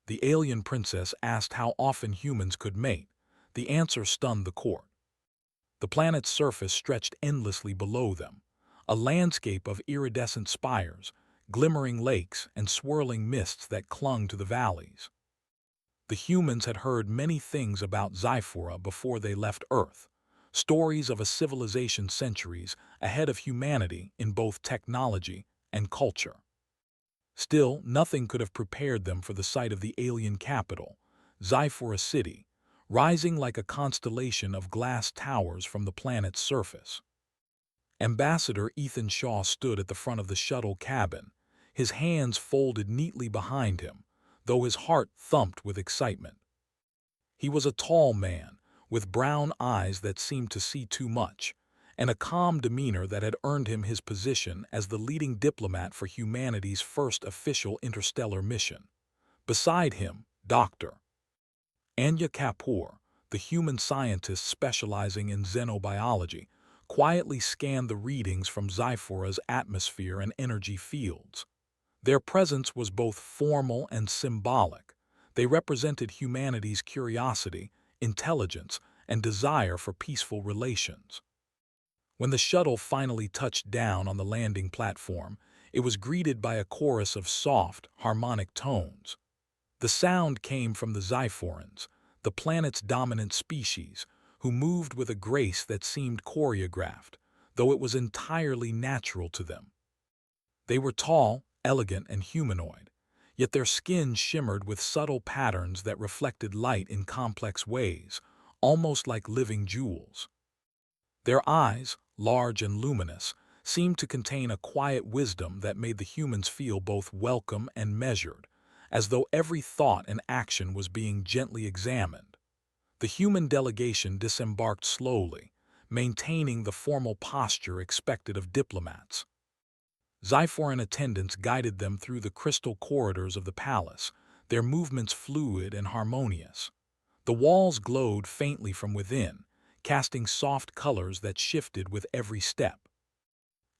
The alien princess asked how often humans could mate. The answer stunned the court. The planet's surface stretched endlessly below them, a landscape of iridescent spires, glimmering lakes, and swirling mists that clung to the valleys. The humans had heard many things about Zyphora before they left Earth, stories of a civilization centuries ahead of humanity in both technology and culture. Still, nothing could have prepared them for the sight of the alien capital, Zyphora City, rising like a constellation of glass towers from the planet's surface. Ambassador Ethan Shaw stood at the front of the shuttle cabin, his hands folded neatly behind him, though his heart thumped with excitement. He was a tall man, with brown eyes that seemed to see too much, and a calm demeanor that had earned him his position as the leading diplomat for humanity's first official interstellar mission. Beside him, Dr. Anya Kapoor, the human scientist specializing in xenobiology, quietly scanned the readings from Zyphora's atmosphere and energy fields. Their presence was both formal and symbolic. They represented humanity's curiosity, intelligence, and desire for peaceful relations. When the shuttle finally touched down on the landing platform, it was greeted by a chorus of soft, harmonic tones. The sound came from the Zyphorans, the planet's dominant species, who moved with a grace that seemed choreographed, though it was entirely natural to them. They were tall, elegant, and humanoid, yet their skin shimmered with subtle patterns that reflected light in complex ways, almost like living jewels. Their eyes, large and luminous, seemed to contain a quiet wisdom that made the humans feel both welcome and measured, as though every thought and action was being gently examined. The human delegation disembarked slowly, maintaining the formal posture expected of diplomats. Zyphoran attendants guided them through the crystal corridors of the palace, their movements fluid and harmonious. The walls glowed faintly from within, casting soft colors that shifted with every step.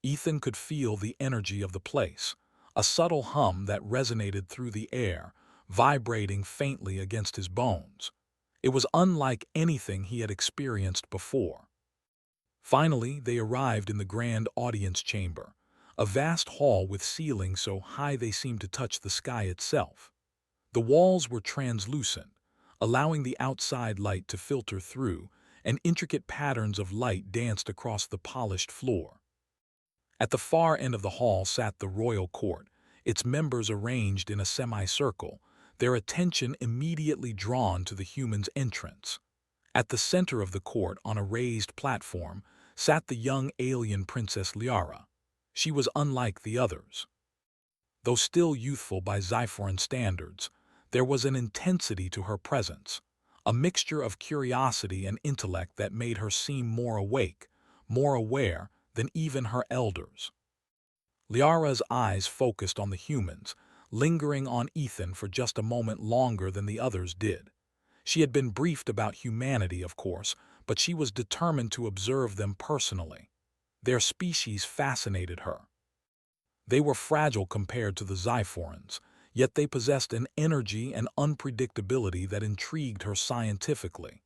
Ethan could feel the energy of the place, a subtle hum that resonated through the air, vibrating faintly against his bones. It was unlike anything he had experienced before. Finally, they arrived in the grand audience chamber, a vast hall with ceilings so high they seemed to touch the sky itself. The walls were translucent, allowing the outside light to filter through, and intricate patterns of light danced across the polished floor. At the far end of the hall sat the royal court, its members arranged in a semicircle, their attention immediately drawn to the humans' entrance. At the center of the court, on a raised platform, sat the young alien Princess Liara. She was unlike the others. Though still youthful by Zyphoran standards, there was an intensity to her presence, a mixture of curiosity and intellect that made her seem more awake, more aware than even her elders. Liara's eyes focused on the humans, lingering on Ethan for just a moment longer than the others did. She had been briefed about humanity, of course, but she was determined to observe them personally. Their species fascinated her. They were fragile compared to the Zyphorans, yet they possessed an energy and unpredictability that intrigued her scientifically.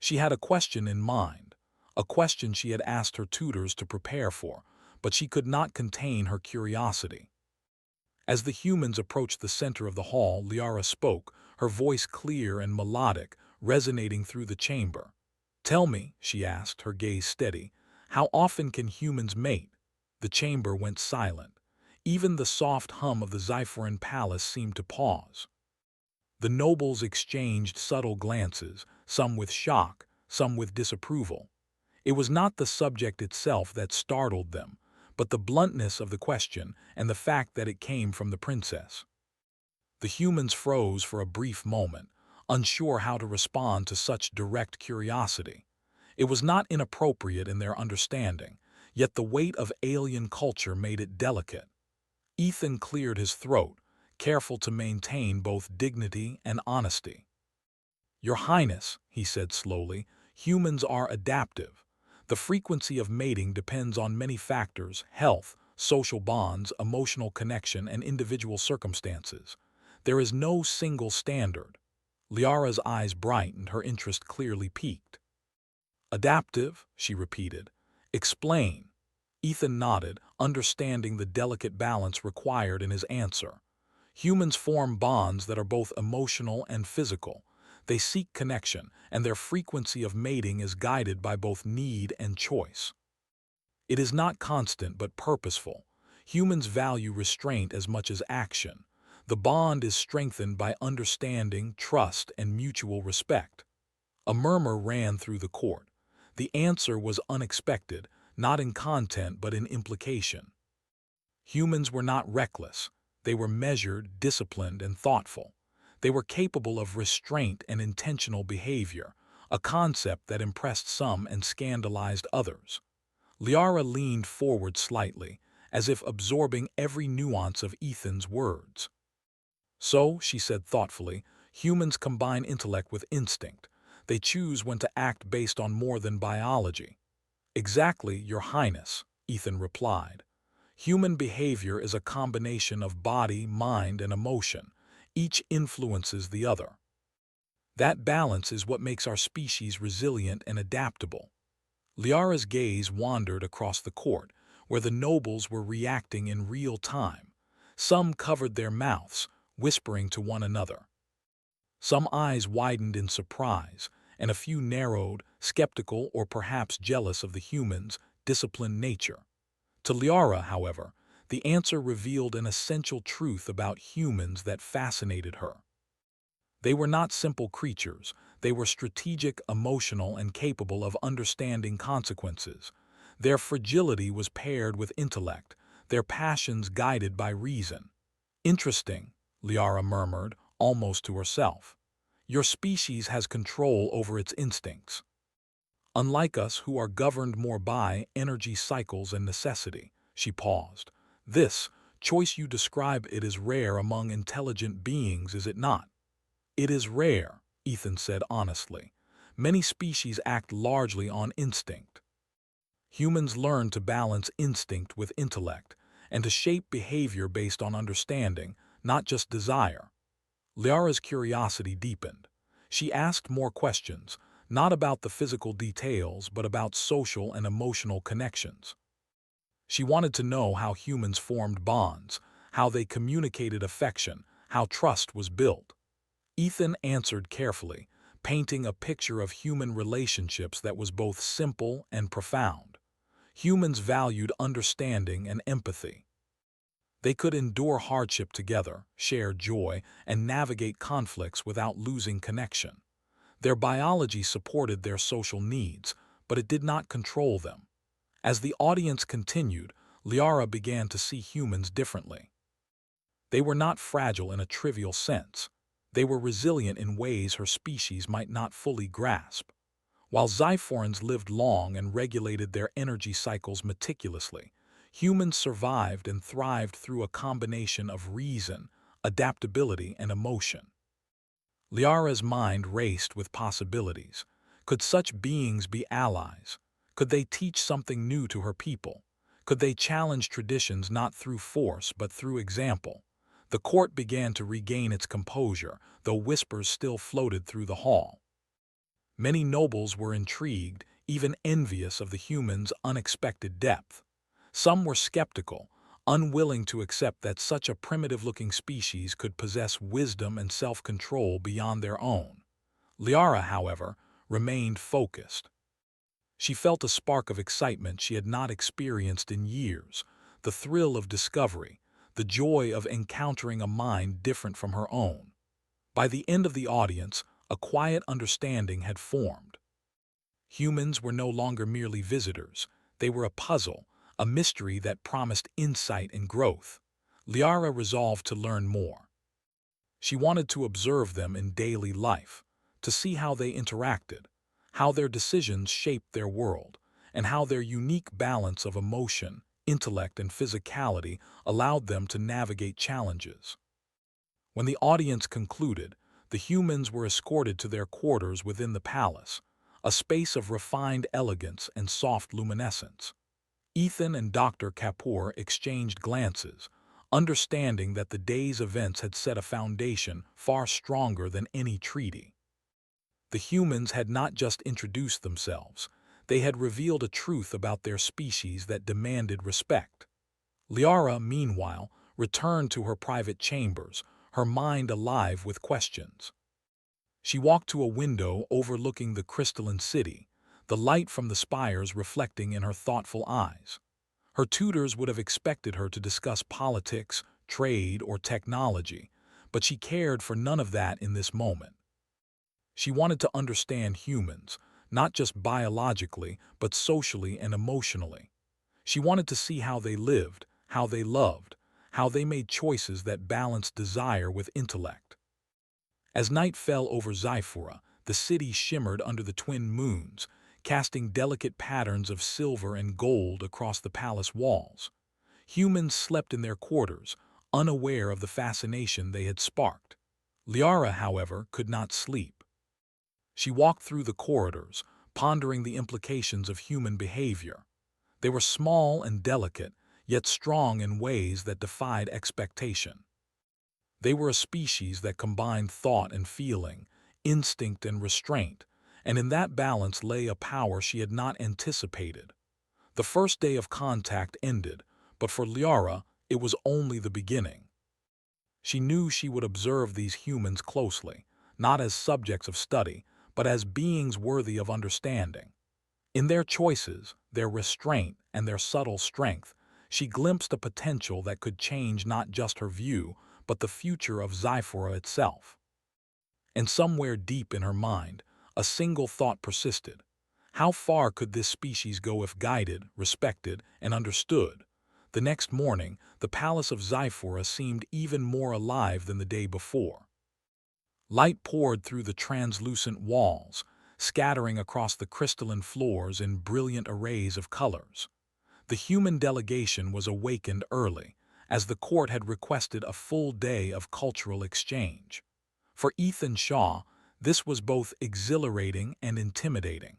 She had a question in mind, a question she had asked her tutors to prepare for, but she could not contain her curiosity. As the humans approached the center of the hall, Liara spoke, her voice clear and melodic, resonating through the chamber. "Tell me," she asked, her gaze steady, "how often can humans mate?" The chamber went silent. Even the soft hum of the Zyphoran palace seemed to pause. The nobles exchanged subtle glances, some with shock, some with disapproval. It was not the subject itself that startled them, but the bluntness of the question and the fact that it came from the princess. The humans froze for a brief moment, unsure how to respond to such direct curiosity. It was not inappropriate in their understanding, yet the weight of alien culture made it delicate. Ethan cleared his throat, careful to maintain both dignity and honesty. "Your Highness," he said slowly, "humans are adaptive. The frequency of mating depends on many factors: health, social bonds, emotional connection, and individual circumstances. There is no single standard. Liara's eyes brightened, her interest clearly piqued. Adaptive, she repeated. Explain. Ethan nodded, understanding the delicate balance required in his answer. Humans form bonds that are both emotional and physical. They seek connection, and their frequency of mating is guided by both need and choice. It is not constant but purposeful. Humans value restraint as much as action. The bond is strengthened by understanding, trust, and mutual respect. A murmur ran through the court. The answer was unexpected, not in content but in implication. Humans were not reckless. They were measured, disciplined, and thoughtful. They were capable of restraint and intentional behavior, a concept that impressed some and scandalized others. Liara leaned forward slightly, as if absorbing every nuance of Ethan's words. So, she said thoughtfully, humans combine intellect with instinct. They choose when to act based on more than biology. Exactly, Your Highness, Ethan replied. Human behavior is a combination of body, mind, and emotion. Each influences the other. That balance is what makes our species resilient and adaptable. Liara's gaze wandered across the court, where the nobles were reacting in real time. Some covered their mouths, whispering to one another. Some eyes widened in surprise, and a few narrowed, skeptical or perhaps jealous of the humans' disciplined nature. To Liara, however, the answer revealed an essential truth about humans that fascinated her. They were not simple creatures. They were strategic, emotional, and capable of understanding consequences. Their fragility was paired with intellect, their passions guided by reason. Interesting, Liara murmured, almost to herself. Your species has control over its instincts. Unlike us who are governed more by energy cycles and necessity, she paused. This choice you describe it is rare among intelligent beings, is it not? It is rare, Ethan said honestly. Many species act largely on instinct. Humans learn to balance instinct with intellect and to shape behavior based on understanding, not just desire. Liara's curiosity deepened. She asked more questions, not about the physical details but about social and emotional connections. She wanted to know how humans formed bonds, how they communicated affection, how trust was built. Ethan answered carefully, painting a picture of human relationships that was both simple and profound. Humans valued understanding and empathy. They could endure hardship together, share joy, and navigate conflicts without losing connection. Their biology supported their social needs, but it did not control them. As the audience continued, Liara began to see humans differently. They were not fragile in a trivial sense. They were resilient in ways her species might not fully grasp. While Xiphorans lived long and regulated their energy cycles meticulously, humans survived and thrived through a combination of reason, adaptability, and emotion. Liara's mind raced with possibilities. Could such beings be allies? Could they teach something new to her people? Could they challenge traditions not through force but through example? The court began to regain its composure, though whispers still floated through the hall. Many nobles were intrigued, even envious of the humans' unexpected depth. Some were skeptical, unwilling to accept that such a primitive-looking species could possess wisdom and self-control beyond their own. Liara, however, remained focused. She felt a spark of excitement she had not experienced in years, the thrill of discovery, the joy of encountering a mind different from her own. By the end of the audience, a quiet understanding had formed. Humans were no longer merely visitors. They were a puzzle, a mystery that promised insight and growth. Liara resolved to learn more. She wanted to observe them in daily life, to see how they interacted, how their decisions shaped their world, and how their unique balance of emotion, intellect, and physicality allowed them to navigate challenges. When the audience concluded, the humans were escorted to their quarters within the palace, a space of refined elegance and soft luminescence. Ethan and Dr. Kapoor exchanged glances, understanding that the day's events had set a foundation far stronger than any treaty. The humans had not just introduced themselves, they had revealed a truth about their species that demanded respect. Liara, meanwhile, returned to her private chambers, her mind alive with questions. She walked to a window overlooking the crystalline city, the light from the spires reflecting in her thoughtful eyes. Her tutors would have expected her to discuss politics, trade, or technology, but she cared for none of that in this moment. She wanted to understand humans, not just biologically, but socially and emotionally. She wanted to see how they lived, how they loved, how they made choices that balanced desire with intellect. As night fell over Zyphora, the city shimmered under the twin moons, casting delicate patterns of silver and gold across the palace walls. Humans slept in their quarters, unaware of the fascination they had sparked. Liara, however, could not sleep. She walked through the corridors, pondering the implications of human behavior. They were small and delicate, yet strong in ways that defied expectation. They were a species that combined thought and feeling, instinct and restraint, and in that balance lay a power she had not anticipated. The first day of contact ended, but for Liara, it was only the beginning. She knew she would observe these humans closely, not as subjects of study, but as beings worthy of understanding. In their choices, their restraint, and their subtle strength, she glimpsed a potential that could change not just her view, but the future of Zyphora itself. And somewhere deep in her mind, a single thought persisted. How far could this species go if guided, respected, and understood? The next morning, the palace of Zyphora seemed even more alive than the day before. Light poured through the translucent walls, scattering across the crystalline floors in brilliant arrays of colors. The human delegation was awakened early, as the court had requested a full day of cultural exchange. For Ethan Shaw, this was both exhilarating and intimidating.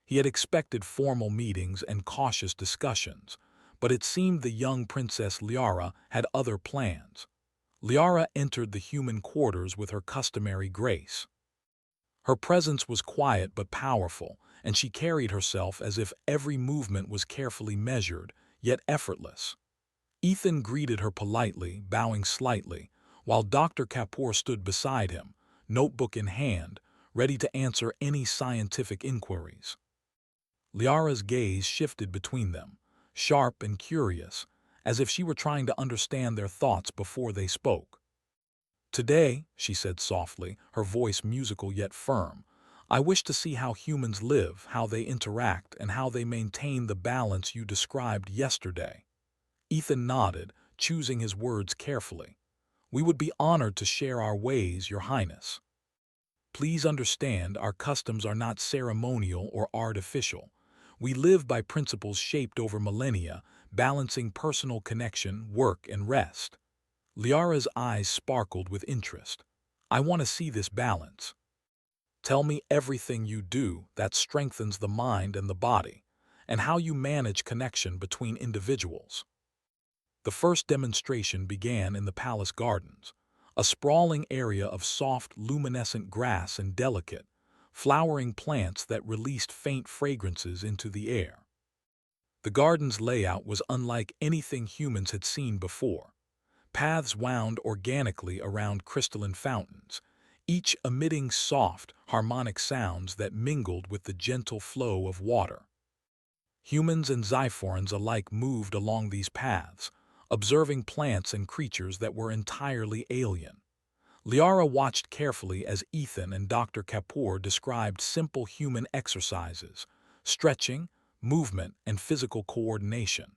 He had expected formal meetings and cautious discussions, but it seemed the young Princess Liara had other plans. Liara entered the human quarters with her customary grace. Her presence was quiet but powerful, and she carried herself as if every movement was carefully measured, yet effortless. Ethan greeted her politely, bowing slightly, while Dr. Kapoor stood beside him, notebook in hand, ready to answer any scientific inquiries. Liara's gaze shifted between them, sharp and curious, as if she were trying to understand their thoughts before they spoke. "Today," she said softly, her voice musical yet firm, "I wish to see how humans live, how they interact, and how they maintain the balance you described yesterday." Ethan nodded, choosing his words carefully. "We would be honored to share our ways, Your Highness. Please understand our customs are not ceremonial or artificial. We live by principles shaped over millennia, balancing personal connection, work, and rest." Liara's eyes sparkled with interest. "I want to see this balance. Tell me everything you do that strengthens the mind and the body, and how you manage connection between individuals." The first demonstration began in the palace gardens, a sprawling area of soft, luminescent grass and delicate, flowering plants that released faint fragrances into the air. The garden's layout was unlike anything humans had seen before. Paths wound organically around crystalline fountains, each emitting soft, harmonic sounds that mingled with the gentle flow of water. Humans and Zyphorans alike moved along these paths, observing plants and creatures that were entirely alien. Liara watched carefully as Ethan and Dr. Kapoor described simple human exercises, stretching, movement, and physical coordination.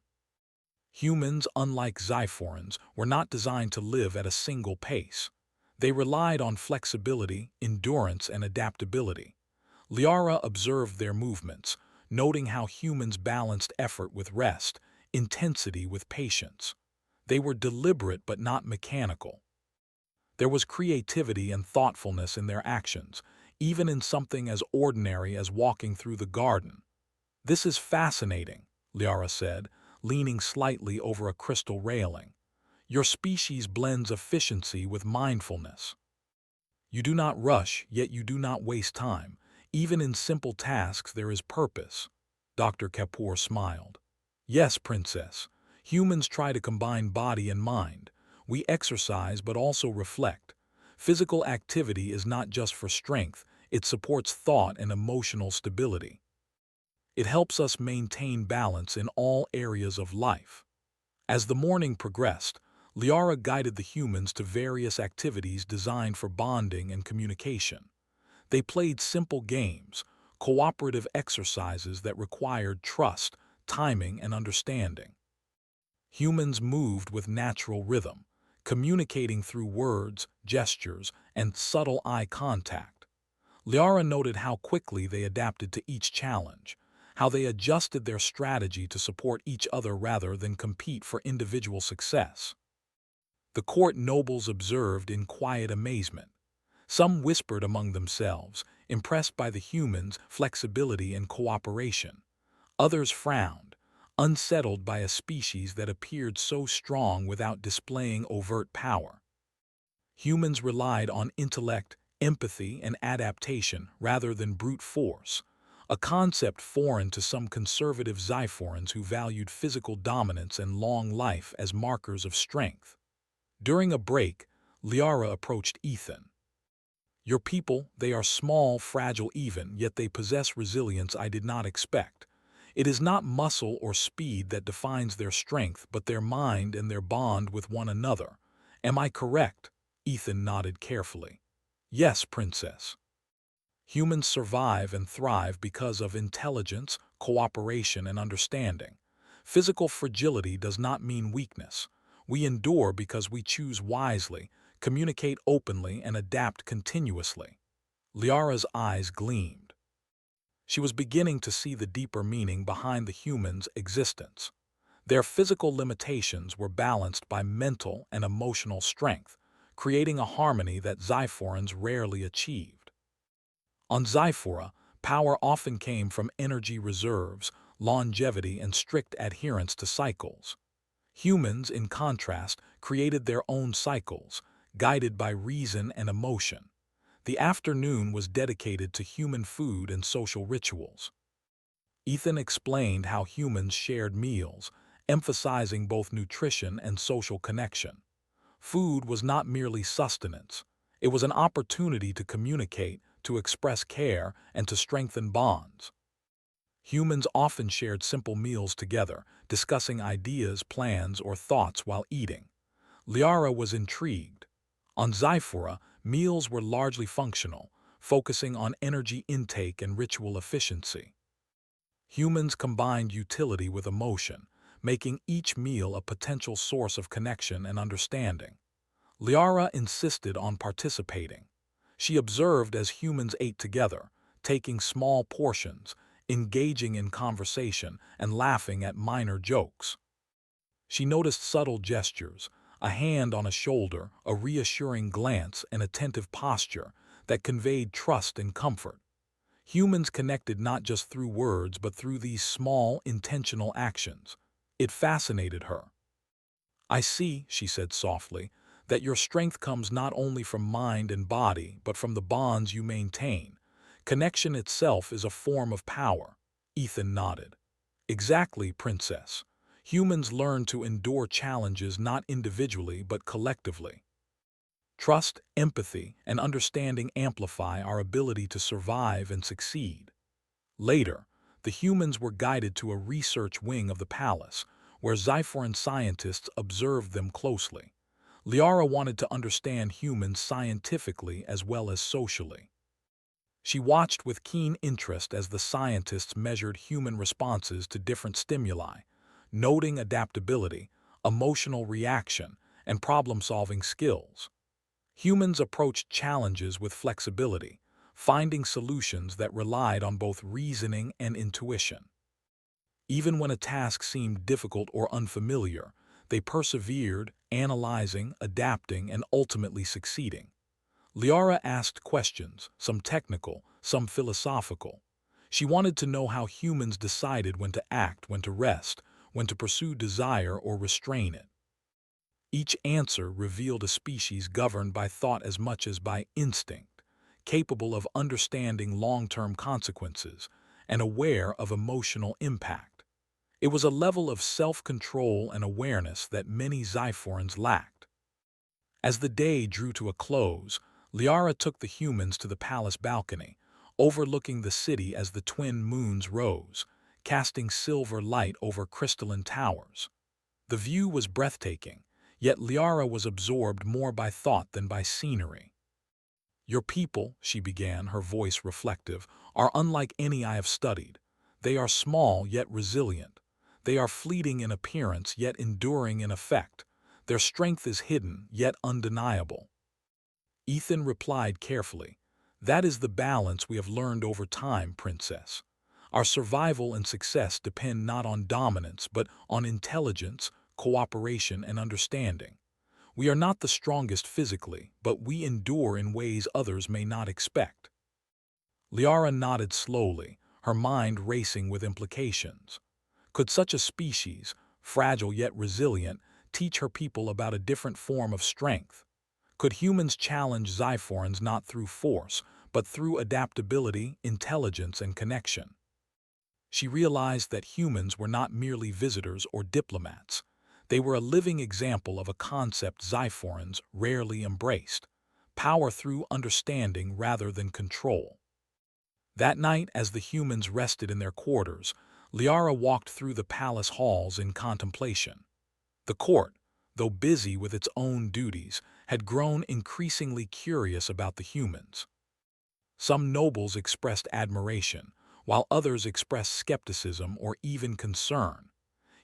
Humans, unlike Zyphorans, were not designed to live at a single pace. They relied on flexibility, endurance, and adaptability. Liara observed their movements, noting how humans balanced effort with rest, intensity with patience. They were deliberate but not mechanical. There was creativity and thoughtfulness in their actions, even in something as ordinary as walking through the garden. "This is fascinating," Liara said, leaning slightly over a crystal railing. Your species blends efficiency with mindfulness. You do not rush, yet you do not waste time. Even in simple tasks there is purpose. Dr. Kapoor smiled. Yes, Princess. Humans try to combine body and mind. We exercise but also reflect. Physical activity is not just for strength, it supports thought and emotional stability. It helps us maintain balance in all areas of life. As the morning progressed, Liara guided the humans to various activities designed for bonding and communication. They played simple games, cooperative exercises that required trust, timing, and understanding. Humans moved with natural rhythm, communicating through words, gestures, and subtle eye contact. Liara noted how quickly they adapted to each challenge, how they adjusted their strategy to support each other rather than compete for individual success. The court nobles observed in quiet amazement. Some whispered among themselves, impressed by the humans' flexibility and cooperation. Others frowned, unsettled by a species that appeared so strong without displaying overt power. Humans relied on intellect, empathy, and adaptation rather than brute force, a concept foreign to some conservative Xiphorans who valued physical dominance and long life as markers of strength. During a break, Liara approached Ethan. Your people, they are small, fragile even, yet they possess resilience I did not expect. It is not muscle or speed that defines their strength, but their mind and their bond with one another. Am I correct? Ethan nodded carefully. Yes, Princess. Humans survive and thrive because of intelligence, cooperation, and understanding. Physical fragility does not mean weakness. We endure because we choose wisely, communicate openly, and adapt continuously. Liara's eyes gleamed. She was beginning to see the deeper meaning behind the humans' existence. Their physical limitations were balanced by mental and emotional strength, creating a harmony that Xiphorans rarely achieved. On Xiphora, power often came from energy reserves, longevity, and strict adherence to cycles. Humans, in contrast, created their own cycles, guided by reason and emotion. The afternoon was dedicated to human food and social rituals. Ethan explained how humans shared meals, emphasizing both nutrition and social connection. Food was not merely sustenance. It was an opportunity to communicate, to express care, and to strengthen bonds. Humans often shared simple meals together, discussing ideas, plans, or thoughts while eating. Liara was intrigued. On Xiphora, meals were largely functional, focusing on energy intake and ritual efficiency. Humans combined utility with emotion, making each meal a potential source of connection and understanding. Liara insisted on participating. She observed as humans ate together, taking small portions, engaging in conversation, and laughing at minor jokes. She noticed subtle gestures, a hand on a shoulder, a reassuring glance, and attentive posture that conveyed trust and comfort. Humans connected not just through words but through these small, intentional actions. It fascinated her. I see, she said softly, that your strength comes not only from mind and body, but from the bonds you maintain. Connection itself is a form of power. Ethan nodded. Exactly, Princess. Humans learn to endure challenges not individually but collectively. Trust, empathy, and understanding amplify our ability to survive and succeed. Later, the humans were guided to a research wing of the palace, where Xiphoran scientists observed them closely. Liara wanted to understand humans scientifically as well as socially. She watched with keen interest as the scientists measured human responses to different stimuli, noting adaptability, emotional reaction, and problem-solving skills. Humans approached challenges with flexibility, finding solutions that relied on both reasoning and intuition. Even when a task seemed difficult or unfamiliar, they persevered, analyzing, adapting, and ultimately succeeding. Liara asked questions, some technical, some philosophical. She wanted to know how humans decided when to act, when to rest, when to pursue desire or restrain it. Each answer revealed a species governed by thought as much as by instinct, capable of understanding long-term consequences and aware of emotional impact. It was a level of self-control and awareness that many Xiphorans lacked. As the day drew to a close, Liara took the humans to the palace balcony, overlooking the city as the twin moons rose, casting silver light over crystalline towers. The view was breathtaking, yet Liara was absorbed more by thought than by scenery. "Your people," she began, her voice reflective, "are unlike any I have studied. They are small yet resilient. They are fleeting in appearance yet enduring in effect. Their strength is hidden yet undeniable." Ethan replied carefully, "That is the balance we have learned over time, Princess. Our survival and success depend not on dominance but on intelligence, cooperation, and understanding. We are not the strongest physically, but we endure in ways others may not expect." Liara nodded slowly, her mind racing with implications. Could such a species, fragile yet resilient, teach her people about a different form of strength? Could humans challenge Xiphorans not through force, but through adaptability, intelligence, and connection? She realized that humans were not merely visitors or diplomats. They were a living example of a concept Xiphorans rarely embraced: power through understanding rather than control. That night, as the humans rested in their quarters, Liara walked through the palace halls in contemplation. The court, though busy with its own duties, had grown increasingly curious about the humans. Some nobles expressed admiration, while others expressed skepticism or even concern.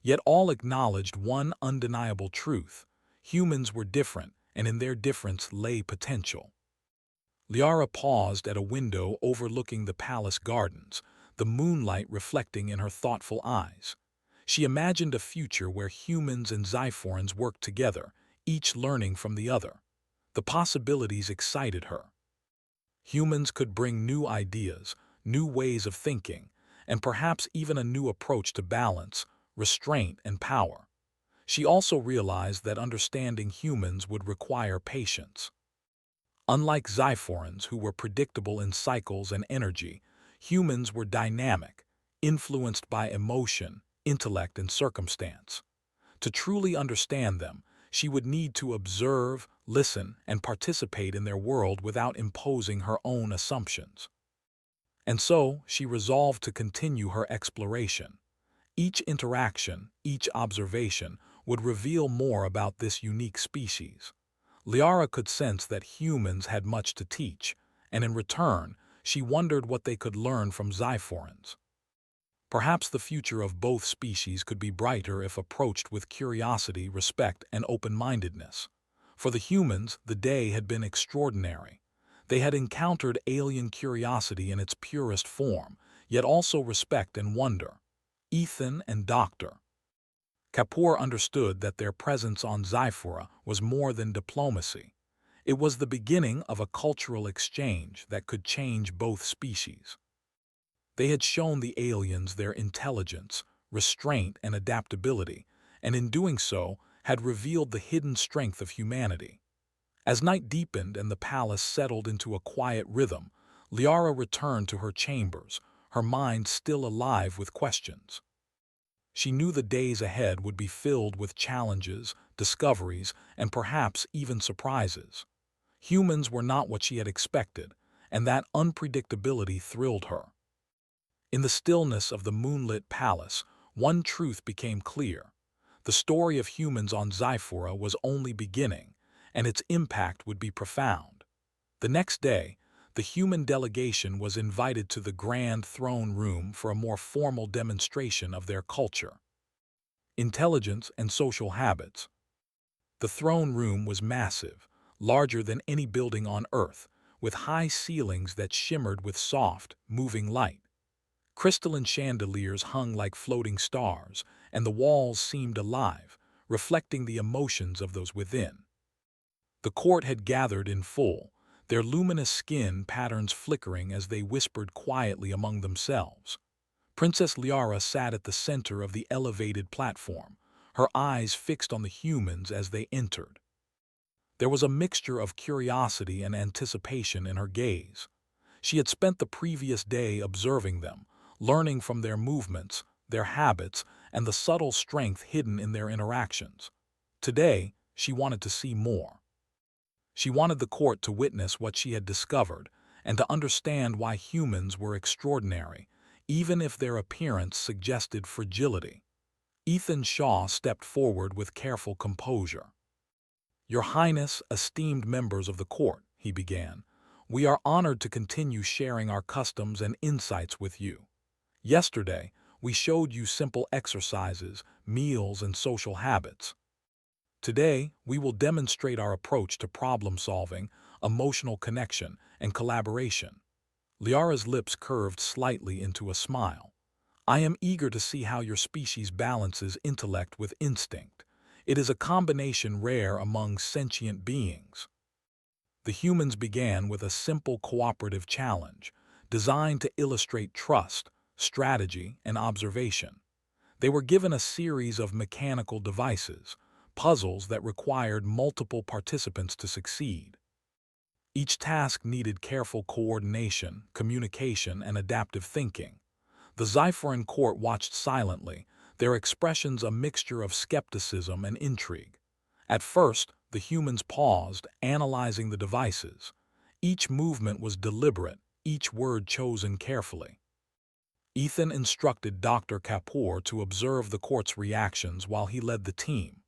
Yet all acknowledged one undeniable truth: humans were different, and in their difference lay potential. Liara paused at a window overlooking the palace gardens, the moonlight reflecting in her thoughtful eyes. She imagined a future where humans and Xiphorans worked together, each learning from the other. The possibilities excited her. Humans could bring new ideas, new ways of thinking, and perhaps even a new approach to balance, restraint, and power. She also realized that understanding humans would require patience. Unlike Xiphorans, who were predictable in cycles and energy, humans were dynamic, influenced by emotion, intellect, and circumstance. To truly understand them, she would need to observe, listen, and participate in their world without imposing her own assumptions. And so, she resolved to continue her exploration. Each interaction, each observation, would reveal more about this unique species. Liara could sense that humans had much to teach, and in return, she wondered what they could learn from Xiphorans. Perhaps the future of both species could be brighter if approached with curiosity, respect, and open-mindedness. For the humans, the day had been extraordinary. They had encountered alien curiosity in its purest form, yet also respect and wonder. Ethan and Dr. Kapoor understood that their presence on Xiphora was more than diplomacy. It was the beginning of a cultural exchange that could change both species. They had shown the aliens their intelligence, restraint, and adaptability, and in doing so had revealed the hidden strength of humanity. As night deepened and the palace settled into a quiet rhythm, Liara returned to her chambers, her mind still alive with questions. She knew the days ahead would be filled with challenges, discoveries, and perhaps even surprises. Humans were not what she had expected, and that unpredictability thrilled her. In the stillness of the moonlit palace, one truth became clear. The story of humans on Xiphora was only beginning, and its impact would be profound. The next day, the human delegation was invited to the grand throne room for a more formal demonstration of their culture, intelligence, and social habits. The throne room was massive, larger than any building on Earth, with high ceilings that shimmered with soft, moving light. Crystalline chandeliers hung like floating stars, and the walls seemed alive, reflecting the emotions of those within. The court had gathered in full, their luminous skin patterns flickering as they whispered quietly among themselves. Princess Liara sat at the center of the elevated platform, her eyes fixed on the humans as they entered. There was a mixture of curiosity and anticipation in her gaze. She had spent the previous day observing them, learning from their movements, their habits, and the subtle strength hidden in their interactions. Today, she wanted to see more. She wanted the court to witness what she had discovered and to understand why humans were extraordinary, even if their appearance suggested fragility. Ethan Shaw stepped forward with careful composure. "Your Highness, esteemed members of the court," he began, "we are honored to continue sharing our customs and insights with you. Yesterday, we showed you simple exercises, meals, and social habits. Today, we will demonstrate our approach to problem-solving, emotional connection, and collaboration." Liara's lips curved slightly into a smile. "I am eager to see how your species balances intellect with instinct. It is a combination rare among sentient beings." The humans began with a simple cooperative challenge, designed to illustrate trust, strategy, and observation. They were given a series of mechanical devices, puzzles that required multiple participants to succeed. Each task needed careful coordination, communication, and adaptive thinking. The Xiforan court watched silently, their expressions a mixture of skepticism and intrigue. At first, the humans paused, analyzing the devices. Each movement was deliberate, each word chosen carefully. Ethan instructed Dr. Kapoor to observe the court's reactions while he led the team.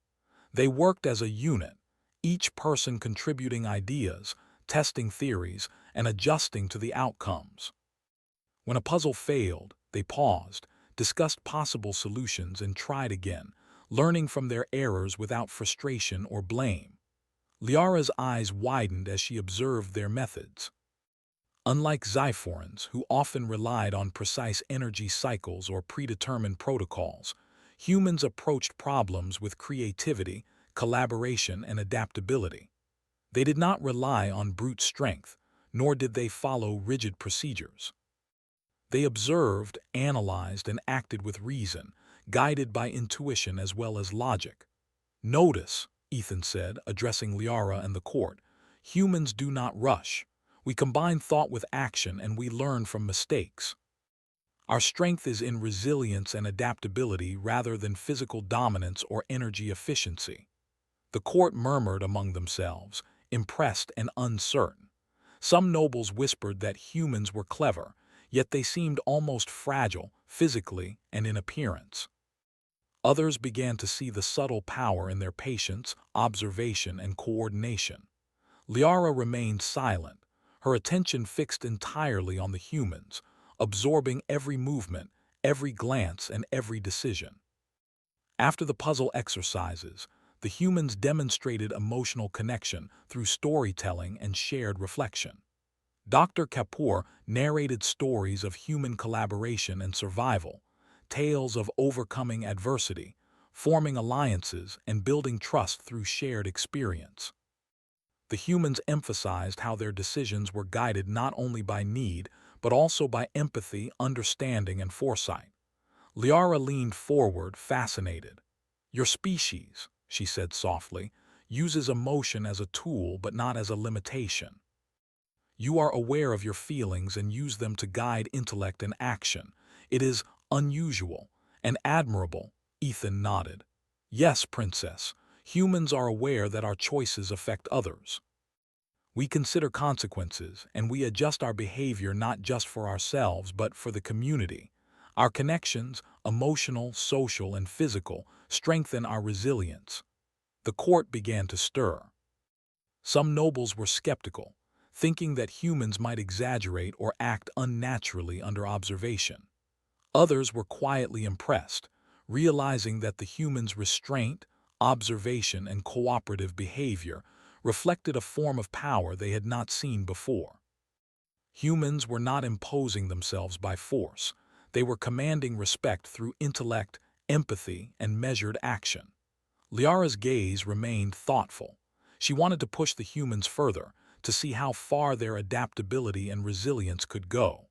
They worked as a unit, each person contributing ideas, testing theories, and adjusting to the outcomes. When a puzzle failed, they paused, discussed possible solutions, and tried again, learning from their errors without frustration or blame. Liara's eyes widened as she observed their methods. Unlike Xiforans, who often relied on precise energy cycles or predetermined protocols, humans approached problems with creativity, collaboration, and adaptability. They did not rely on brute strength, nor did they follow rigid procedures. They observed, analyzed, and acted with reason, guided by intuition as well as logic. "Notice," Ethan said, addressing Liara and the court, "humans do not rush. We combine thought with action and we learn from mistakes. Our strength is in resilience and adaptability rather than physical dominance or energy efficiency." The court murmured among themselves, impressed and uncertain. Some nobles whispered that humans were clever, yet they seemed almost fragile, physically and in appearance. Others began to see the subtle power in their patience, observation, and coordination. Liara remained silent, her attention fixed entirely on the humans, absorbing every movement, every glance, and every decision. After the puzzle exercises, the humans demonstrated emotional connection through storytelling and shared reflection. Dr. Kapoor narrated stories of human collaboration and survival, tales of overcoming adversity, forming alliances, and building trust through shared experience. The humans emphasized how their decisions were guided not only by need, but also by empathy, understanding, and foresight. Liara leaned forward, fascinated. "Your species," she said softly, "uses emotion as a tool but not as a limitation. You are aware of your feelings and use them to guide intellect and action. It is unusual and admirable." Ethan nodded. "Yes, Princess, humans are aware that our choices affect others. We consider consequences, and we adjust our behavior not just for ourselves but for the community. Our connections, emotional, social, and physical, strengthen our resilience." The court began to stir. Some nobles were skeptical, thinking that humans might exaggerate or act unnaturally under observation. Others were quietly impressed, realizing that the humans' restraint, observation, and cooperative behavior reflected a form of power they had not seen before. Humans were not imposing themselves by force. They were commanding respect through intellect, empathy, and measured action. Liara's gaze remained thoughtful. She wanted to push the humans further, to see how far their adaptability and resilience could go.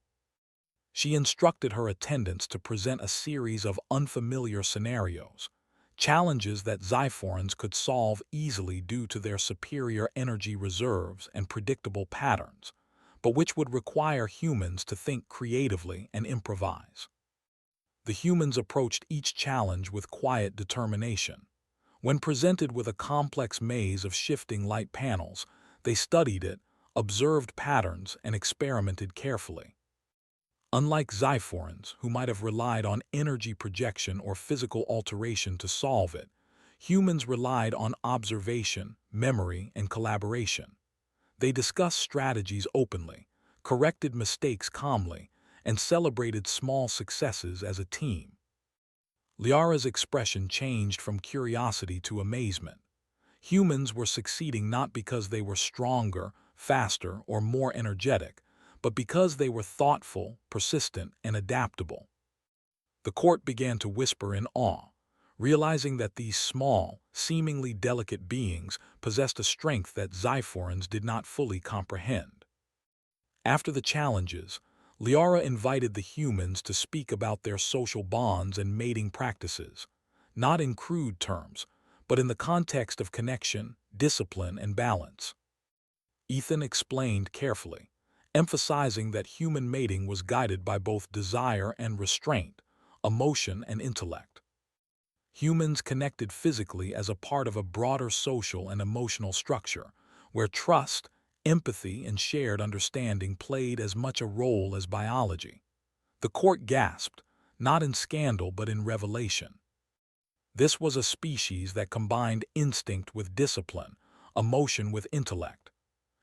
She instructed her attendants to present a series of unfamiliar scenarios, challenges that Xiphorans could solve easily due to their superior energy reserves and predictable patterns, but which would require humans to think creatively and improvise. The humans approached each challenge with quiet determination. When presented with a complex maze of shifting light panels, they studied it, observed patterns, and experimented carefully. Unlike Xiphorans, who might have relied on energy projection or physical alteration to solve it, humans relied on observation, memory, and collaboration. They discussed strategies openly, corrected mistakes calmly, and celebrated small successes as a team. Liara's expression changed from curiosity to amazement. Humans were succeeding not because they were stronger, faster, or more energetic, but because they were thoughtful, persistent, and adaptable. The court began to whisper in awe, realizing that these small, seemingly delicate beings possessed a strength that Xiphorans did not fully comprehend. After the challenges, Liara invited the humans to speak about their social bonds and mating practices, not in crude terms, but in the context of connection, discipline, and balance. Ethan explained carefully, emphasizing that human mating was guided by both desire and restraint, emotion and intellect. Humans connected physically as a part of a broader social and emotional structure, where trust, empathy, and shared understanding played as much a role as biology. The court gasped, not in scandal but in revelation. This was a species that combined instinct with discipline, emotion with intellect.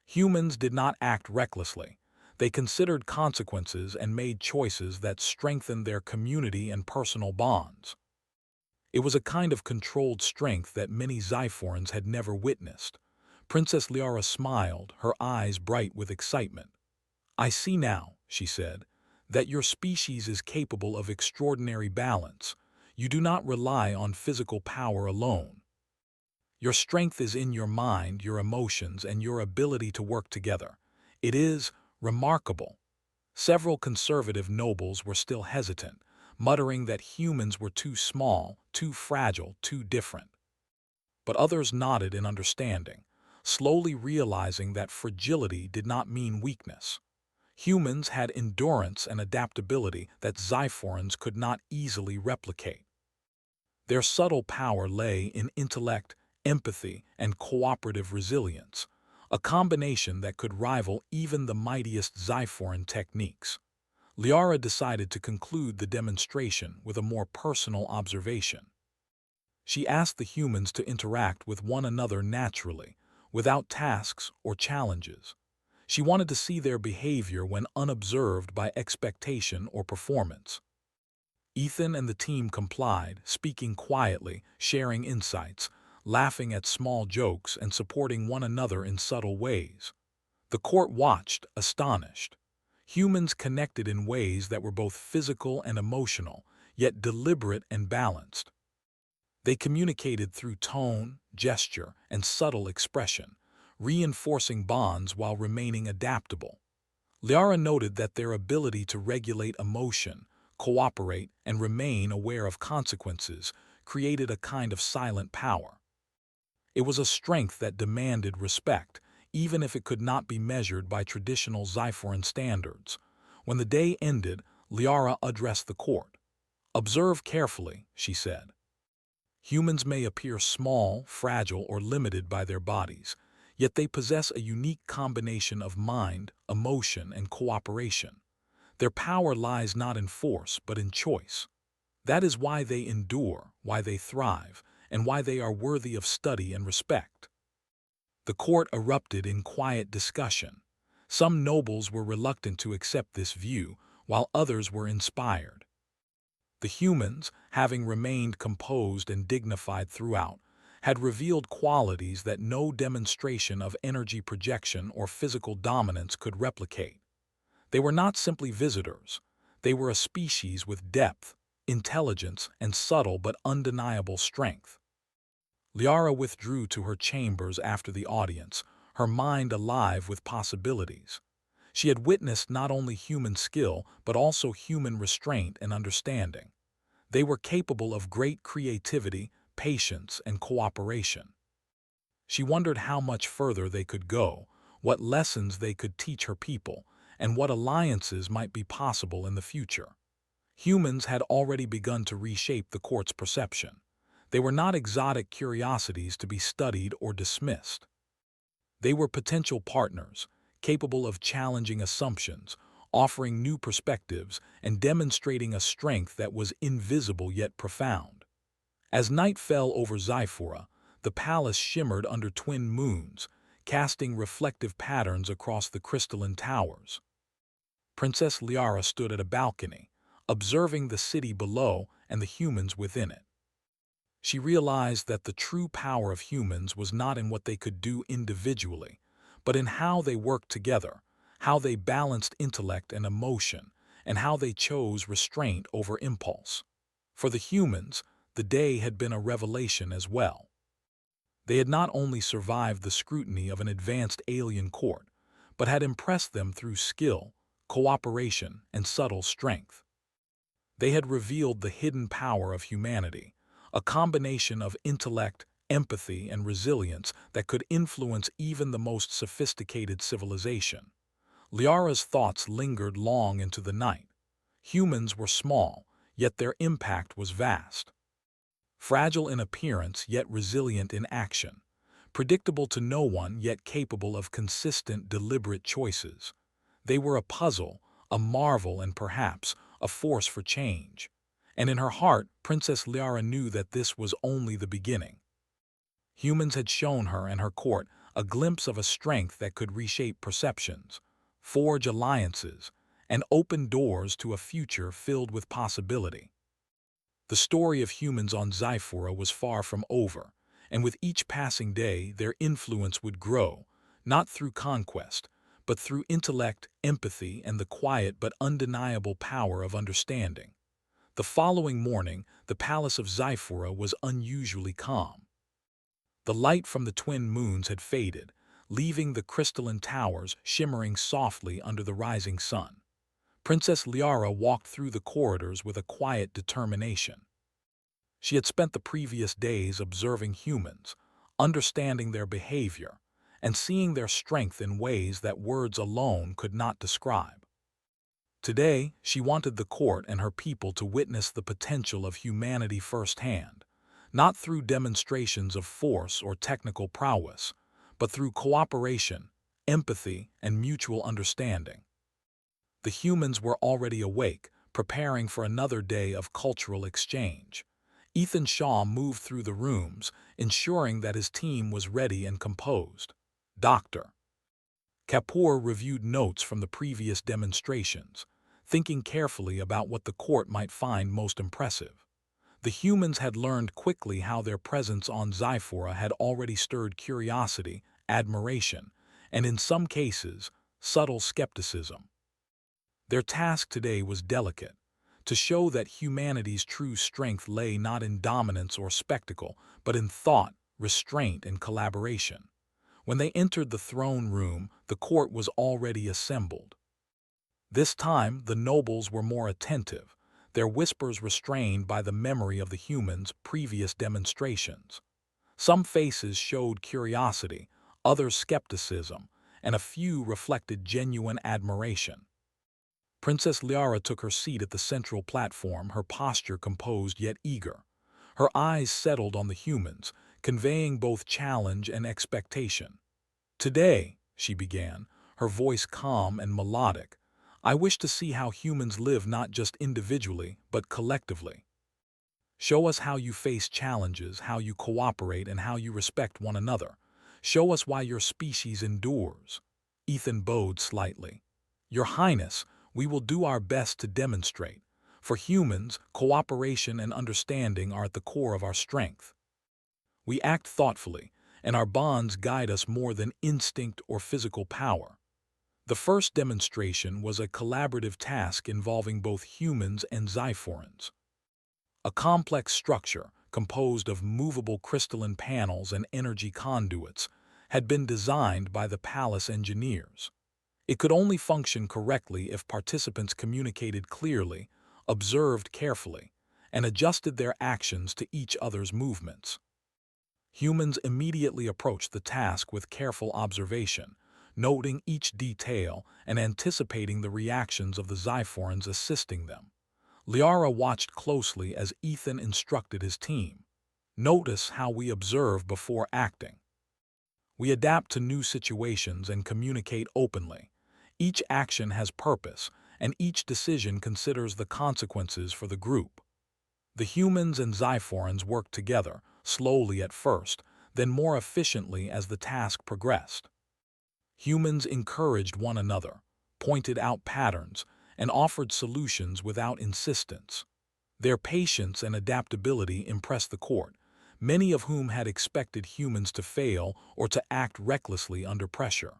Humans did not act recklessly. They considered consequences and made choices that strengthened their community and personal bonds. It was a kind of controlled strength that many Xiphorans had never witnessed. Princess Liara smiled, her eyes bright with excitement. "I see now," she said, "that your species is capable of extraordinary balance. You do not rely on physical power alone. Your strength is in your mind, your emotions, and your ability to work together. It is remarkable." Several conservative nobles were still hesitant, muttering that humans were too small, too fragile, too different. But others nodded in understanding, slowly realizing that fragility did not mean weakness. Humans had endurance and adaptability that Xiphorans could not easily replicate. Their subtle power lay in intellect, empathy, and cooperative resilience, a combination that could rival even the mightiest Xiphoran techniques. Liara decided to conclude the demonstration with a more personal observation. She asked the humans to interact with one another naturally, without tasks or challenges. She wanted to see their behavior when unobserved by expectation or performance. Ethan and the team complied, speaking quietly, sharing insights, laughing at small jokes, and supporting one another in subtle ways. The court watched, astonished. Humans connected in ways that were both physical and emotional, yet deliberate and balanced. They communicated through tone, gesture, and subtle expression, reinforcing bonds while remaining adaptable. Liara noted that their ability to regulate emotion, cooperate, and remain aware of consequences created a kind of silent power. It was a strength that demanded respect, even if it could not be measured by traditional Xiphoran standards. When the day ended, Liara addressed the court. "Observe carefully," she said. "Humans may appear small, fragile, or limited by their bodies, yet they possess a unique combination of mind, emotion, and cooperation. Their power lies not in force, but in choice. That is why they endure, why they thrive, and why they are worthy of study and respect." The court erupted in quiet discussion. Some nobles were reluctant to accept this view, while others were inspired. The humans, having remained composed and dignified throughout, had revealed qualities that no demonstration of energy projection or physical dominance could replicate. They were not simply visitors. They were a species with depth, intelligence, and subtle but undeniable strength. Liara withdrew to her chambers after the audience, her mind alive with possibilities. She had witnessed not only human skill, but also human restraint and understanding. They were capable of great creativity, patience, and cooperation. She wondered how much further they could go, what lessons they could teach her people, and what alliances might be possible in the future. Humans had already begun to reshape the court's perception. They were not exotic curiosities to be studied or dismissed. They were potential partners, capable of challenging assumptions, offering new perspectives, and demonstrating a strength that was invisible yet profound. As night fell over Zyphora, the palace shimmered under twin moons, casting reflective patterns across the crystalline towers. Princess Liara stood at a balcony, observing the city below and the humans within it. She realized that the true power of humans was not in what they could do individually, but in how they worked together, how they balanced intellect and emotion, and how they chose restraint over impulse. For the humans, the day had been a revelation as well. They had not only survived the scrutiny of an advanced alien court, but had impressed them through skill, cooperation, and subtle strength. They had revealed the hidden power of humanity, a combination of intellect, empathy, and resilience that could influence even the most sophisticated civilization. Liara's thoughts lingered long into the night. Humans were small, yet their impact was vast. Fragile in appearance, yet resilient in action. Predictable to no one, yet capable of consistent, deliberate choices. They were a puzzle, a marvel, and perhaps a force for change. And in her heart, Princess Liara knew that this was only the beginning. Humans had shown her and her court a glimpse of a strength that could reshape perceptions, forge alliances, and open doors to a future filled with possibility. The story of humans on Zyphora was far from over, and with each passing day their influence would grow, not through conquest, but through intellect, empathy, and the quiet but undeniable power of understanding. The following morning, the palace of Zyphora was unusually calm. The light from the twin moons had faded, leaving the crystalline towers shimmering softly under the rising sun. Princess Liara walked through the corridors with a quiet determination. She had spent the previous days observing humans, understanding their behavior, and seeing their strength in ways that words alone could not describe. Today, she wanted the court and her people to witness the potential of humanity firsthand, not through demonstrations of force or technical prowess, but through cooperation, empathy, and mutual understanding. The humans were already awake, preparing for another day of cultural exchange. Ethan Shaw moved through the rooms, ensuring that his team was ready and composed. Dr. Kapoor reviewed notes from the previous demonstrations, thinking carefully about what the court might find most impressive. The humans had learned quickly how their presence on Zyphora had already stirred curiosity, admiration, and in some cases, subtle skepticism. Their task today was delicate, to show that humanity's true strength lay not in dominance or spectacle, but in thought, restraint, and collaboration. When they entered the throne room, the court was already assembled. This time, the nobles were more attentive, their whispers restrained by the memory of the humans' previous demonstrations. Some faces showed curiosity, others skepticism, and a few reflected genuine admiration. Princess Liara took her seat at the central platform, her posture composed yet eager. Her eyes settled on the humans, conveying both challenge and expectation. "Today," she began, her voice calm and melodic, "I wish to see how humans live not just individually, but collectively. Show us how you face challenges, how you cooperate, and how you respect one another. Show us why your species endures." Ethan bowed slightly. "Your Highness, we will do our best to demonstrate. For humans, cooperation and understanding are at the core of our strength. We act thoughtfully, and our bonds guide us more than instinct or physical power." The first demonstration was a collaborative task involving both humans and Zyphorans. A complex structure, composed of movable crystalline panels and energy conduits, had been designed by the palace engineers. It could only function correctly if participants communicated clearly, observed carefully, and adjusted their actions to each other's movements. Humans immediately approached the task with careful observation, noting each detail and anticipating the reactions of the Xiphorans assisting them. Liara watched closely as Ethan instructed his team. Notice how we observe before acting. We adapt to new situations and communicate openly. Each action has purpose, and each decision considers the consequences for the group. The humans and Xiphorans worked together, slowly at first, then more efficiently as the task progressed. Humans encouraged one another, pointed out patterns, and offered solutions without insistence. Their patience and adaptability impressed the court, many of whom had expected humans to fail or to act recklessly under pressure.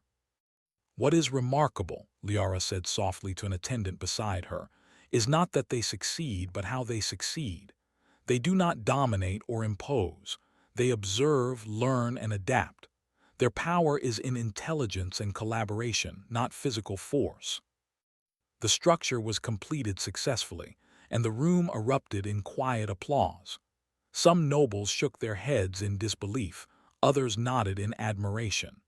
"What is remarkable," Liara said softly to an attendant beside her, "is not that they succeed, but how they succeed. They do not dominate or impose. They observe, learn, and adapt. Their power is in intelligence and collaboration, not physical force." The structure was completed successfully, and the room erupted in quiet applause. Some nobles shook their heads in disbelief, others nodded in admiration.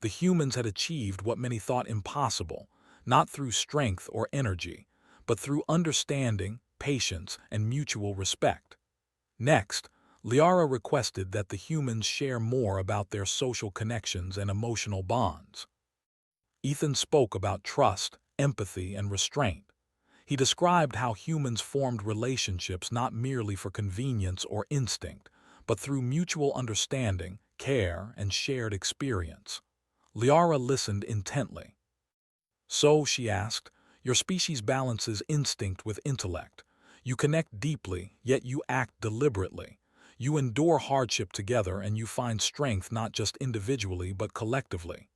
The humans had achieved what many thought impossible, not through strength or energy, but through understanding, patience, and mutual respect. Next, Liara requested that the humans share more about their social connections and emotional bonds. Ethan spoke about trust, empathy, and restraint. He described how humans formed relationships not merely for convenience or instinct, but through mutual understanding, care, and shared experience. Liara listened intently. "So," she asked, "your species balances instinct with intellect. You connect deeply, yet you act deliberately. You endure hardship together and you find strength not just individually but collectively."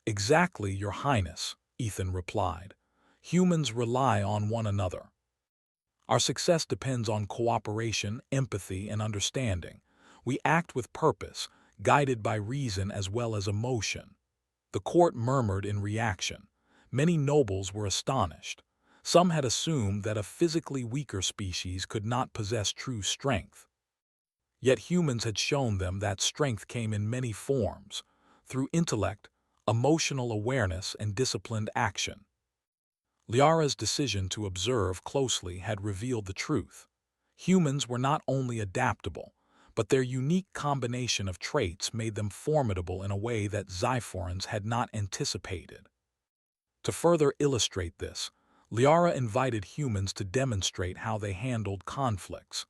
"Exactly, Your Highness," Ethan replied. "Humans rely on one another. Our success depends on cooperation, empathy, and understanding. We act with purpose, guided by reason as well as emotion." The court murmured in reaction. Many nobles were astonished. Some had assumed that a physically weaker species could not possess true strength. Yet humans had shown them that strength came in many forms, through intellect, emotional awareness, and disciplined action. Liara's decision to observe closely had revealed the truth. Humans were not only adaptable, but their unique combination of traits made them formidable in a way that Xiphorans had not anticipated. To further illustrate this, Liara invited humans to demonstrate how they handled conflicts.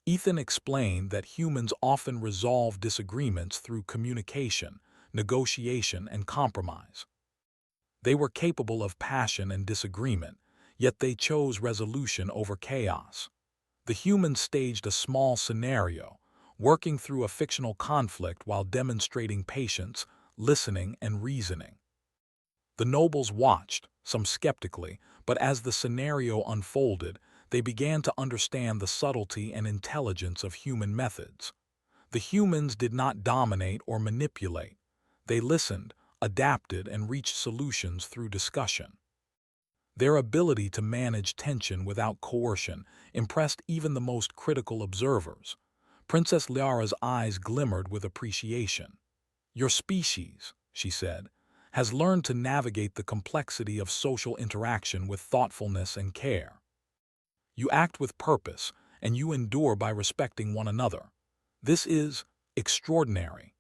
Ethan explained that humans often resolve disagreements through communication, negotiation, and compromise. They were capable of passion and disagreement, yet they chose resolution over chaos. The humans staged a small scenario, working through a fictional conflict while demonstrating patience, listening, and reasoning. The nobles watched, some skeptically, but as the scenario unfolded, they began to understand the subtlety and intelligence of human methods. The humans did not dominate or manipulate. They listened, adapted, and reached solutions through discussion. Their ability to manage tension without coercion impressed even the most critical observers. Princess Liara's eyes glimmered with appreciation. "Your species," she said, "has learned to navigate the complexity of social interaction with thoughtfulness and care. You act with purpose, and you endure by respecting one another. This is extraordinary."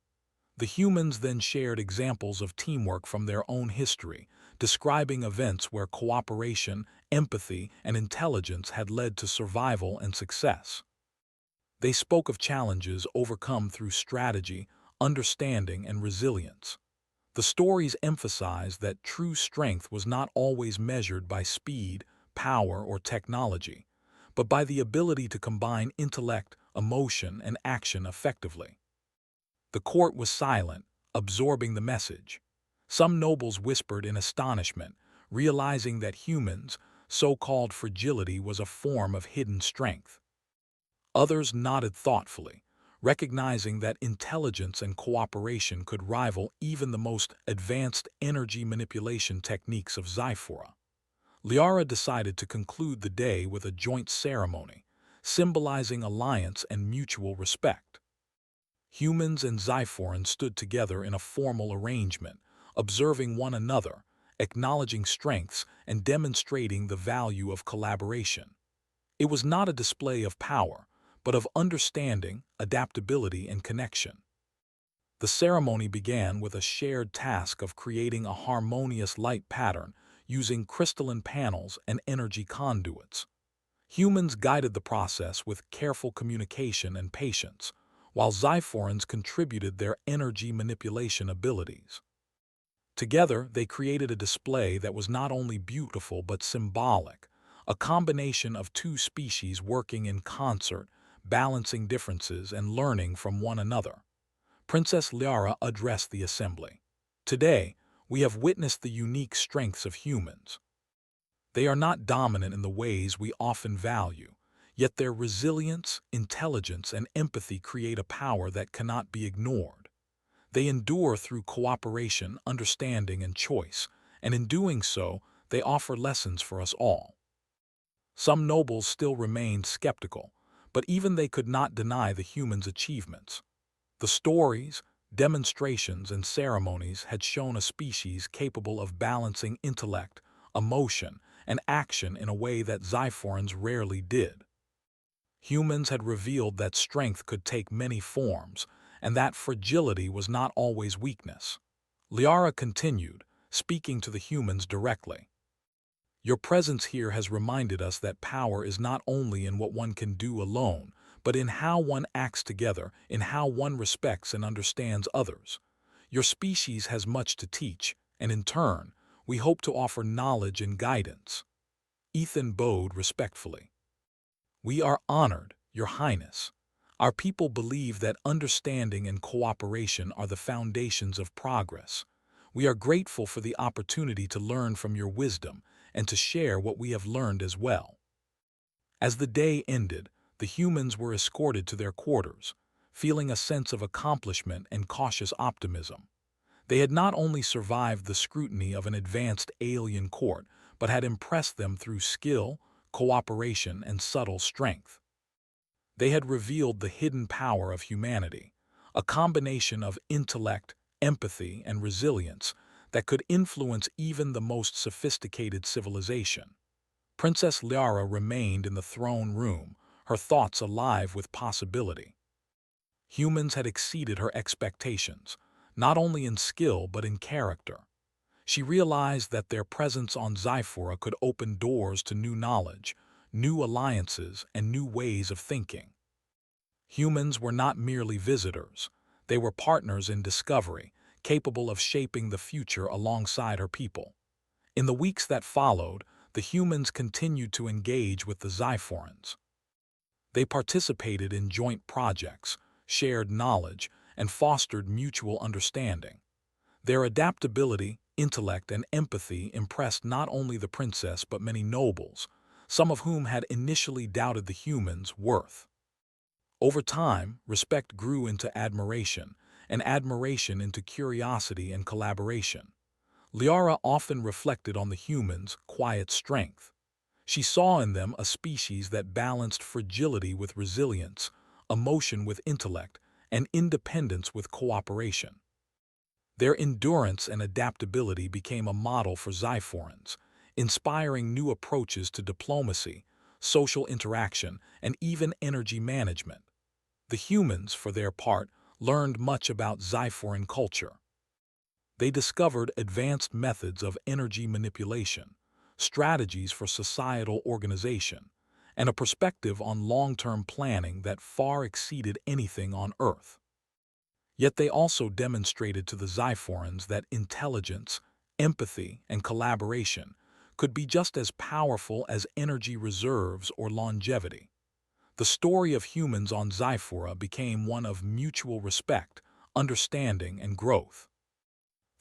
The humans then shared examples of teamwork from their own history, describing events where cooperation, empathy, and intelligence had led to survival and success. They spoke of challenges overcome through strategy, understanding, and resilience. The stories emphasized that true strength was not always measured by speed, power, or technology, but by the ability to combine intellect, emotion, and action effectively. The court was silent, absorbing the message. Some nobles whispered in astonishment, realizing that humans' so-called fragility was a form of hidden strength. Others nodded thoughtfully, recognizing that intelligence and cooperation could rival even the most advanced energy manipulation techniques of Xiphora. Liara decided to conclude the day with a joint ceremony, symbolizing alliance and mutual respect. Humans and Xiphorans stood together in a formal arrangement, observing one another, acknowledging strengths, and demonstrating the value of collaboration. It was not a display of power, but of understanding, adaptability, and connection. The ceremony began with a shared task of creating a harmonious light pattern using crystalline panels and energy conduits. Humans guided the process with careful communication and patience, while Xiphorans contributed their energy manipulation abilities. Together, they created a display that was not only beautiful but symbolic, a combination of two species working in concert, balancing differences and learning from one another. Princess Liara addressed the assembly. Today, we have witnessed the unique strengths of humans. They are not dominant in the ways we often value, yet their resilience, intelligence, and empathy create a power that cannot be ignored. They endure through cooperation, understanding, and choice, and in doing so, they offer lessons for us all. Some nobles still remained skeptical, but even they could not deny the humans' achievements. The stories, demonstrations, and ceremonies had shown a species capable of balancing intellect, emotion, and action in a way that Xiphorans rarely did. Humans had revealed that strength could take many forms, and that fragility was not always weakness. Liara continued, speaking to the humans directly. Your presence here has reminded us that power is not only in what one can do alone, but in how one acts together, in how one respects and understands others. Your species has much to teach, and in turn, we hope to offer knowledge and guidance. Ethan bowed respectfully. We are honored, Your Highness. Our people believe that understanding and cooperation are the foundations of progress. We are grateful for the opportunity to learn from your wisdom and to share what we have learned as well. As the day ended, the humans were escorted to their quarters, feeling a sense of accomplishment and cautious optimism. They had not only survived the scrutiny of an advanced alien court, but had impressed them through skill, cooperation, and subtle strength. They had revealed the hidden power of humanity, a combination of intellect, empathy, and resilience that could influence even the most sophisticated civilization. Princess Liara remained in the throne room, her thoughts alive with possibility. Humans had exceeded her expectations, not only in skill but in character. She realized that their presence on Xiphora could open doors to new knowledge, new alliances, and new ways of thinking. Humans were not merely visitors. They were partners in discovery, capable of shaping the future alongside her people. In the weeks that followed, the humans continued to engage with the Xiphorans. They participated in joint projects, shared knowledge, and fostered mutual understanding. Their adaptability, intellect, and empathy impressed not only the princess but many nobles, some of whom had initially doubted the humans' worth. Over time, respect grew into admiration, and admiration into curiosity and collaboration. Liara often reflected on the humans' quiet strength. She saw in them a species that balanced fragility with resilience, emotion with intellect, and independence with cooperation. Their endurance and adaptability became a model for Xiphorans, inspiring new approaches to diplomacy, social interaction, and even energy management. The humans, for their part, learned much about Xiphoran culture. They discovered advanced methods of energy manipulation, strategies for societal organization, and a perspective on long-term planning that far exceeded anything on Earth. Yet they also demonstrated to the Xiphorans that intelligence, empathy, and collaboration could be just as powerful as energy reserves or longevity. The story of humans on Xiphora became one of mutual respect, understanding, and growth.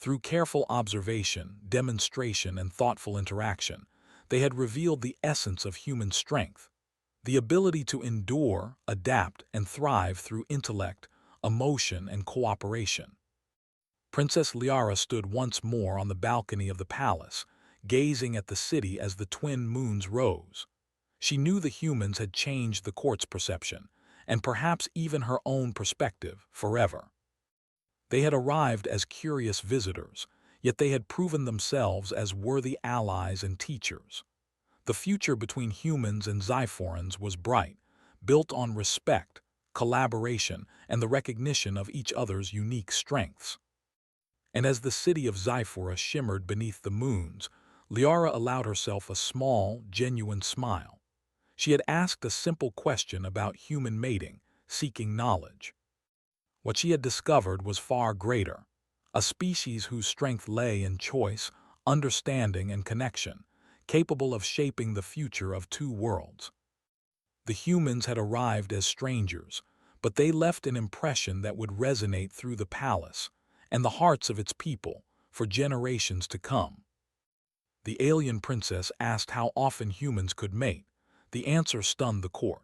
Through careful observation, demonstration, and thoughtful interaction, they had revealed the essence of human strength, the ability to endure, adapt, and thrive through intellect, emotion, and cooperation. Princess Liara stood once more on the balcony of the palace, gazing at the city as the twin moons rose. She knew the humans had changed the court's perception, and perhaps even her own perspective, forever. They had arrived as curious visitors, yet they had proven themselves as worthy allies and teachers. The future between humans and Xiphorans was bright, built on respect, collaboration, and the recognition of each other's unique strengths. And as the city of Xiphora shimmered beneath the moons, Liara allowed herself a small, genuine smile. She had asked a simple question about human mating, seeking knowledge. What she had discovered was far greater, a species whose strength lay in choice, understanding, and connection, capable of shaping the future of two worlds. The humans had arrived as strangers, but they left an impression that would resonate through the palace and the hearts of its people for generations to come. The alien princess asked how often humans could mate. The answer stunned the court.